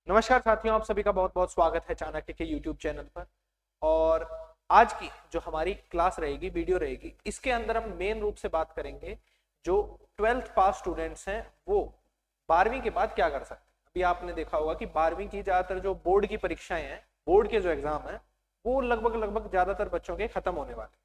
नमस्कार साथियों, आप सभी का बहुत बहुत स्वागत है चाणक्य के YouTube चैनल पर। और आज की जो हमारी क्लास रहेगी, वीडियो रहेगी, इसके अंदर हम मेन रूप से बात करेंगे जो 12th पास स्टूडेंट्स हैं वो 12वीं के बाद क्या कर सकते हैं। अभी आपने देखा होगा कि 12वीं की ज्यादातर जो बोर्ड की परीक्षाएं हैं, बोर्ड के जो एग्जाम है, वो लगभग लगभग ज्यादातर बच्चों के खत्म होने वाले हैं।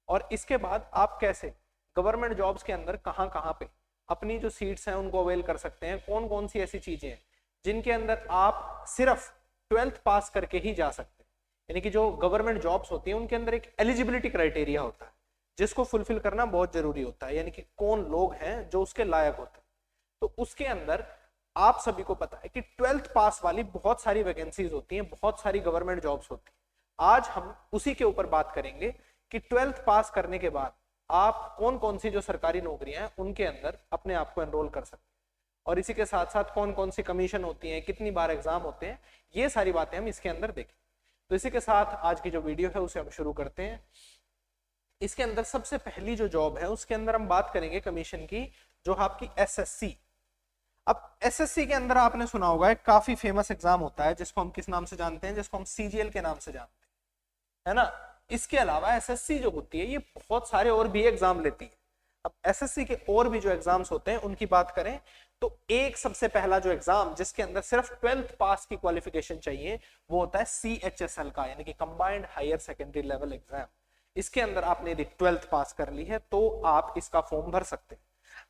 और इसके बाद आप कैसे गवर्नमेंट जॉब्स के अंदर कहाँ कहाँ पे अपनी जो सीट्स हैं उनको अवेल कर सकते हैं, कौन कौन सी ऐसी चीजें हैं जिनके अंदर आप सिर्फ 12th पास करके ही जा सकते हैं। यानी कि जो गवर्नमेंट जॉब्स होती हैं उनके अंदर एक एलिजिबिलिटी क्राइटेरिया होता है जिसको फुलफिल करना बहुत जरूरी होता है, यानी कि कौन लोग हैं जो उसके लायक होते हैं। तो उसके अंदर आप सभी को पता है कि 12th पास वाली बहुत सारी वैकेंसीज होती हैं, बहुत सारी गवर्नमेंट जॉब्स होती हैं। आज हम उसी के ऊपर बात करेंगे कि 12th पास करने के बाद आप कौन कौन सी जो सरकारी नौकरियां हैं उनके अंदर अपने आप को एनरोल कर सकते हैं, और इसी के साथ साथ कौन कौन सी कमीशन होती हैं, कितनी बार एग्जाम होते हैं, ये सारी बातें हम इसके अंदर देखें। तो इसी के साथ आज की जो वीडियो है उसे हम शुरू करते हैं। इसके अंदर सबसे पहली जो जॉब है उसके अंदर हम बात करेंगे कमीशन की, जो आपकी एसएससी। अब एसएससी के अंदर आपने सुना होगा एक काफी फेमस एग्जाम होता है जिसको हम किस नाम से जानते हैं, जिसको हम सीजीएल के नाम से जानते हैं, है ना। इसके अलावा एसएससी जो होती है ये बहुत सारे और भी एग्जाम लेती है। अब एसएससी के और भी जो एग्जाम्स होते हैं उनकी बात करें तो एक सबसे पहला जो एग्जाम जिसके अंदर सिर्फ 12th पास की क्वालिफिकेशन चाहिए वो होता है सीएचएसएल का, यानी कि combined higher secondary level exam. इसके अंदर आपने यदि 12th पास कर ली है तो आप इसका फॉर्म भर सकते हैं।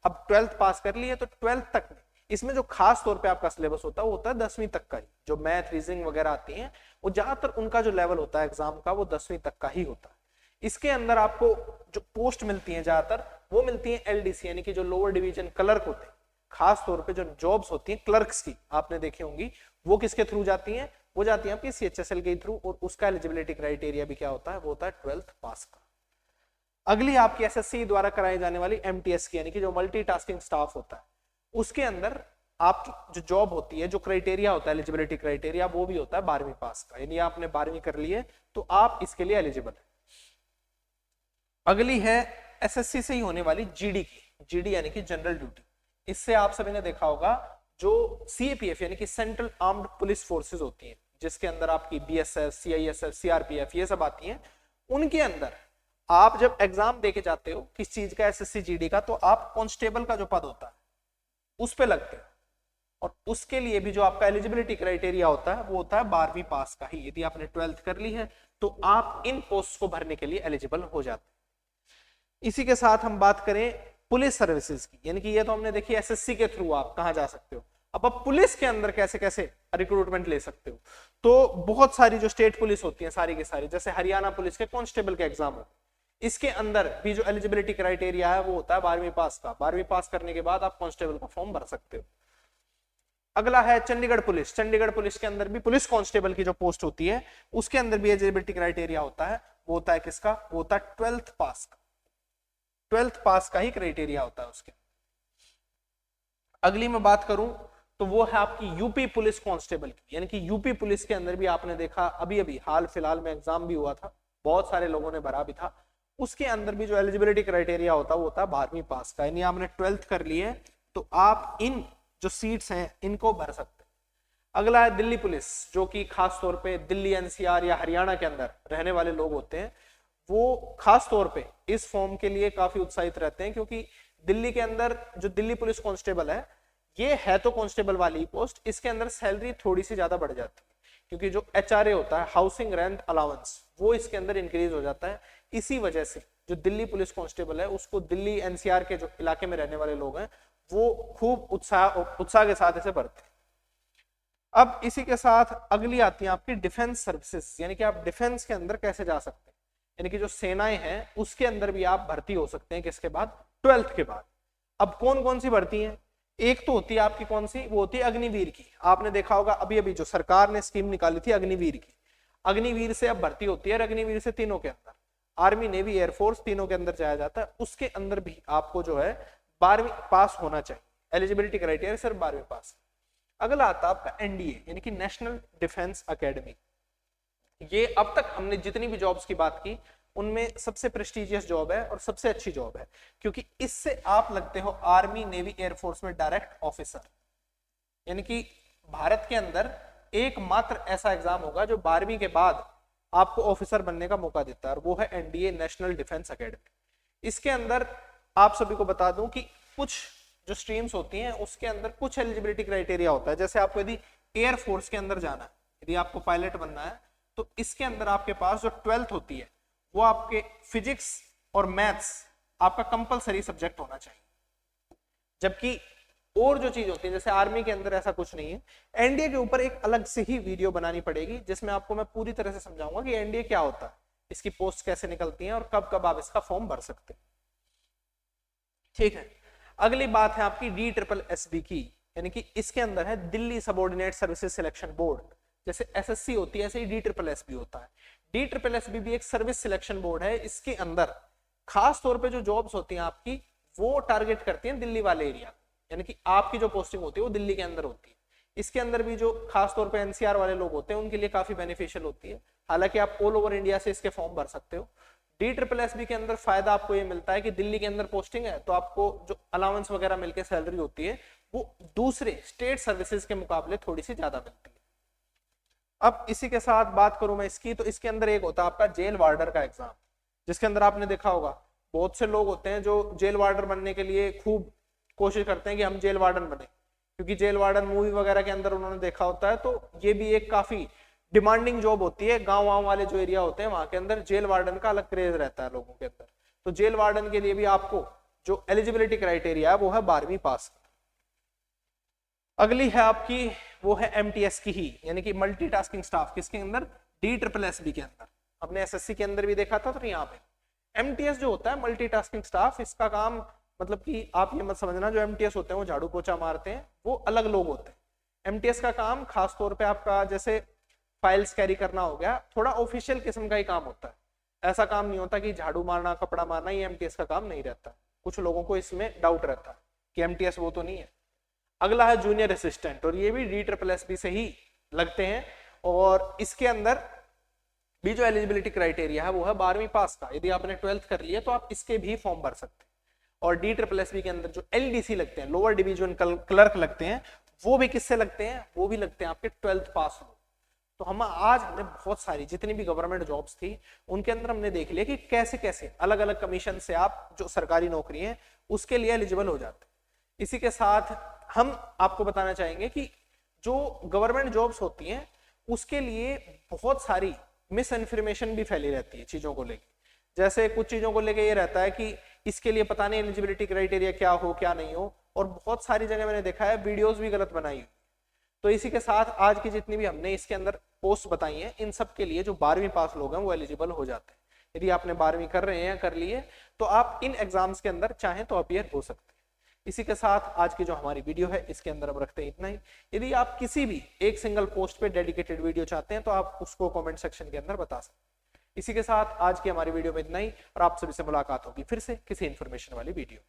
अब 12th पास कर ली है तो 12th तक में इसमें जो खास तौर पे आपका सिलेबस होता है वो होता है 10वीं तक का ही। जो मैथ रीजनिंग वगैरह आती है वो ज्यादातर उनका जो लेवल होता है एग्जाम का वो 10वीं तक का ही होता है। इसके अंदर आपको जो पोस्ट मिलती है ज्यादातर वो मिलती है एलडीसी, यानी कि जो लोअर डिवीजन क्लर्क होते हैं। खास तौर पे जो जॉब्स होती हैं क्लर्क्स की आपने देखी होंगी, वो किसके थ्रू जाती हैं, वो जाती है आपकी सीएचएसएल के थ्रू, और उसका एलिजिबिलिटी क्राइटेरिया भी क्या होता है, वो होता है 12th पास का। अगली आपकी एसएससी द्वारा कराई जाने वाली एमटीएस की, यानी कि जो मल्टीटास्किंग स्टाफ होता है, उसके अंदर आपकी जो जॉब होती है, जो क्राइटेरिया होता है एलिजिबिलिटी क्राइटेरिया, वो भी होता है 12वीं पास का। यानी आपने 12वीं कर ली है तो आप इसके लिए एलिजिबल है। अगली है एसएससी से ही होने वाली जीडी की, जीडी यानी कि जनरल ड्यूटी। इससे आप सभी ने देखा होगा जो सीएपीएफ यानी कि सेंट्रल आर्म्ड पुलिस फोर्सेस होती हैं, जिसके अंदर आपकी बीएसएफ, सीआईएसएफ, सीआरपीएफ ये सब आती हैं, उनके अंदर आप जब एग्जाम देके जाते हो किस चीज का, एसएससी जीडी का, तो आप कांस्टेबल का जो पद होता है उस पे लगते हो। और उसके लिए भी जो आपका एलिजिबिलिटी क्राइटेरिया होता है वो होता है 12वीं पास का ही। यदि आपने 12th कर ली है तो आप इन पोस्ट को भरने के लिए एलिजिबल हो जाते हैं। इसी के साथ हम बात करें पुलिस सर्विसेज की, यानी कि ये तो हमने देखी एसएससी के थ्रू आप कहां जा सकते हो। अब आप पुलिस के अंदर कैसे कैसे रिक्रूटमेंट ले सकते हो, तो बहुत सारी जो स्टेट पुलिस होती है सारी की सारी, जैसे हरियाणा पुलिस के कांस्टेबल के एग्जाम हो, इसके अंदर भी जो एलिजिबिलिटी क्राइटेरिया है वो होता है 12वीं पास का। 12वीं पास करने के बाद आप कांस्टेबल का फॉर्म भर सकते हो। अगला है चंडीगढ़ पुलिस। चंडीगढ़ पुलिस के अंदर भी पुलिस कांस्टेबल की जो पोस्ट होती है उसके अंदर भी एलिजिबिलिटी क्राइटेरिया होता है, वो होता है किसका, वो होता है 12th पास का। 12th पास का ही क्राइटेरिया होता है उसके। अगली मैं बात करूं तो वो है आपकी यूपी पुलिस कांस्टेबल की, यानी कि यूपी पुलिस के अंदर भी आपने देखा अभी अभी हाल फिलहाल में एग्जाम भी हुआ था, बहुत सारे लोगों ने भरा भी था। उसके अंदर भी जो एलिजिबिलिटी क्राइटेरिया होता है वो होता है 12वीं पास का, यानी आपने 12th कर ली है तो आप इन जो सीट्स हैं इनको भर सकते हैं। अगला है दिल्ली पुलिस, जो कि खास तौर पे दिल्ली एनसीआर या हरियाणा के अंदर रहने वाले लोग होते हैं, वो खास तौर पे इस फॉर्म के लिए काफी उत्साहित रहते हैं, क्योंकि दिल्ली के अंदर जो दिल्ली पुलिस कांस्टेबल है ये है तो कांस्टेबल वाली पोस्ट, इसके अंदर सैलरी थोड़ी सी ज्यादा बढ़ जाती है, क्योंकि जो एचआरए होता है, हाउसिंग रेंट अलाउंस, वो इसके अंदर इंक्रीज हो जाता है। इसी वजह से जो दिल्ली पुलिस कांस्टेबल है उसको दिल्ली एनसीआर के जो इलाके में रहने वाले लोग हैं वो खूब उत्साह के साथ इसे भरते हैं। अब इसी के साथ अगली आती है आपकी डिफेंस सर्विसेज, यानी कि आप डिफेंस के अंदर कैसे जा सकते हैं, यानी कि जो सेनाएं हैं उसके अंदर भी आप भर्ती हो सकते हैं। किसके बाद, 12th के बाद। अब कौन कौन सी भर्ती है, एक तो होती है आपकी कौन सी, वो होती है अग्निवीर की। आपने देखा होगा अभी अभी जो सरकार ने स्कीम निकाली थी अग्निवीर की, अग्निवीर से अब भर्ती होती है। अग्निवीर से तीनों के अंदर, आर्मी, नेवी, एयरफोर्स, तीनों के अंदर जाया जाता है। उसके अंदर भी आपको जो है 12वीं पास होना चाहिए, एलिजिबिलिटी क्राइटेरिया सिर्फ 12वीं पास। अगला आता है आपका एनडीए, यानी कि नेशनल डिफेंस एकेडमी। ये अब तक हमने जितनी भी जॉब्स की बात की उनमें सबसे प्रेस्टिजियस जॉब है और सबसे अच्छी जॉब है, क्योंकि इससे आप लगते हो आर्मी, नेवी, एयरफोर्स में डायरेक्ट ऑफिसर। यानी कि भारत के अंदर एकमात्र ऐसा एग्जाम होगा जो 12वीं के बाद आपको ऑफिसर बनने का मौका देता है, और वो है एनडीए नेशनल डिफेंस एकेडमी। इसके अंदर आप सभी को बता दूं कि कुछ जो स्ट्रीम्स होती हैं उसके अंदर कुछ एलिजिबिलिटी क्राइटेरिया होता है। जैसे आपको यदि एयर फोर्स के अंदर जाना है, यदि आपको पायलट बनना है, तो इसके अंदर आपके पास जो 12th होती है वो आपके फिजिक्स और मैथ्स आपका कंपलसरी सब्जेक्ट होना चाहिए। जबकि और जो चीज होती है जैसे आर्मी के अंदर ऐसा कुछ नहीं है। एनडीए के ऊपर एक अलग से ही वीडियो बनानी पड़ेगी जिसमें आपको मैं पूरी तरह से समझाऊंगा कि एनडीए क्या होता है, इसकी पोस्ट कैसे निकलती हैं और कब कब आप इसका फॉर्म भर सकते हैं। ठीक है, अगली बात है आपकी DSSB की, यानी कि इसके अंदर है Delhi subordinate services selection board. जैसे एसएससी होती है ऐसे ही DSSB होता है। DSSB भी एक सर्विस सिलेक्शन बोर्ड है। इसके अंदर खास तौर पे जो जॉब्स होती हैं आपकी वो टारगेट करती हैं दिल्ली वाले एरिया, यानी कि आपकी जो पोस्टिंग होती है वो दिल्ली के अंदर होती है। इसके अंदर भी जो खास तौर पे एनसीआर वाले लोग होते हैं उनके लिए काफी बेनिफिशियल होती है। हालांकि आप ऑल ओवर इंडिया से इसके फॉर्म भर सकते हो। DSSB के अंदर फायदा आपको ये मिलता है कि दिल्ली के अंदर पोस्टिंग है तो आपको जो अलाउंस वगैरह मिलकर सैलरी होती है वो दूसरे स्टेट सर्विसेज के मुकाबले थोड़ी सी ज्यादा मिलती है। अब इसी के साथ बात करूं मैं इसकी, तो इसके अंदर एक होता है आपका जेल वार्डर का एग्जाम, जिसके अंदर आपने देखा होगा बहुत से लोग होते हैं जो जेल वार्डर बनने के लिए खूब कोशिश करते हैं कि हम जेल वार्डन बने, क्योंकि जेल वार्डन मूवी वगैरह के अंदर उन्होंने देखा होता है। तो ये भी एक काफी डिमांडिंग जॉब होती है। गांव वाले जो एरिया होते हैं वहां के अंदर जेल वार्डन का अलग क्रेज रहता है लोगों के अंदर। तो जेल वार्डन के लिए भी आपको जो एलिजिबिलिटी क्राइटेरिया है वो है 12वीं पास। अगली है आपकी वो है MTS की ही, यानी कि मल्टीटास्किंग स्टाफ, किसके अंदर DSSB के अंदर। अपने SSC के अंदर भी देखा था, तो यहाँ पे MTS जो होता है मल्टीटास्किंग स्टाफ, इसका काम मतलब कि आप ये मत समझना जो MTS होते हैं वो झाड़ू पोछा मारते हैं, वो अलग लोग होते हैं। MTS का काम खास तौर पे आपका जैसे फाइल्स कैरी करना हो गया, थोड़ा ऑफिशियल किस्म का ही काम होता है। ऐसा काम नहीं होता कि झाड़ू मारना कपड़ा मारना, ये MTS का काम नहीं रहता। कुछ लोगों को इसमें डाउट रहता है कि MTS वो तो नहीं है। अगला है जूनियर असिस्टेंट, और ये भी DSSB से ही लगते हैं, और इसके अंदर भी जो एलिजिबिलिटी क्राइटेरिया है वो है 12वीं पास का। यदि आपने 12th कर लिया तो आप इसके भी फॉर्म भर सकते हैं। और DSSB के अंदर जो LDC लगते हैं, लोअर डिवीजन क्लर्क लगते हैं, वो भी किससे लगते हैं, वो भी लगते हैं आपके 12th पास लोग। तो हमने बहुत सारी जितनी भी गवर्नमेंट जॉब्स थी उनके अंदर हमने देख लिया कि कैसे कैसे अलग अलग कमीशन से आप जो सरकारी नौकरी है उसके लिए एलिजिबल हो जाते हैं। इसी के साथ हम आपको बताना चाहेंगे कि जो गवर्नमेंट जॉब्स होती हैं उसके लिए बहुत सारी मिस इन्फॉर्मेशन भी फैली रहती है चीजों को लेकर। जैसे कुछ चीजों को लेकर ये रहता है कि इसके लिए पता नहीं एलिजिबिलिटी क्राइटेरिया क्या हो क्या नहीं हो, और बहुत सारी जगह मैंने देखा है वीडियोस भी गलत बनाई। तो इसी के साथ आज की जितनी भी हमने इसके अंदर पोस्ट बताई हैं, इन सब के लिए जो 12वीं पास लोग हैं वो एलिजिबल हो जाते हैं। यदि आपने 12वीं कर रहे हैं या कर लिए तो आप इन एग्जाम्स के अंदर चाहें तो अपीयर हो सकते हैं। इसी के साथ आज की जो हमारी वीडियो है इसके अंदर हम रखते हैं इतना ही। यदि आप किसी भी एक सिंगल पोस्ट पे डेडिकेटेड वीडियो चाहते हैं तो आप उसको कमेंट सेक्शन के अंदर बता सकते हैं। इसी के साथ आज की हमारी वीडियो में इतना ही, और आप सभी से मुलाकात होगी फिर से किसी इंफॉर्मेशन वाली वीडियो।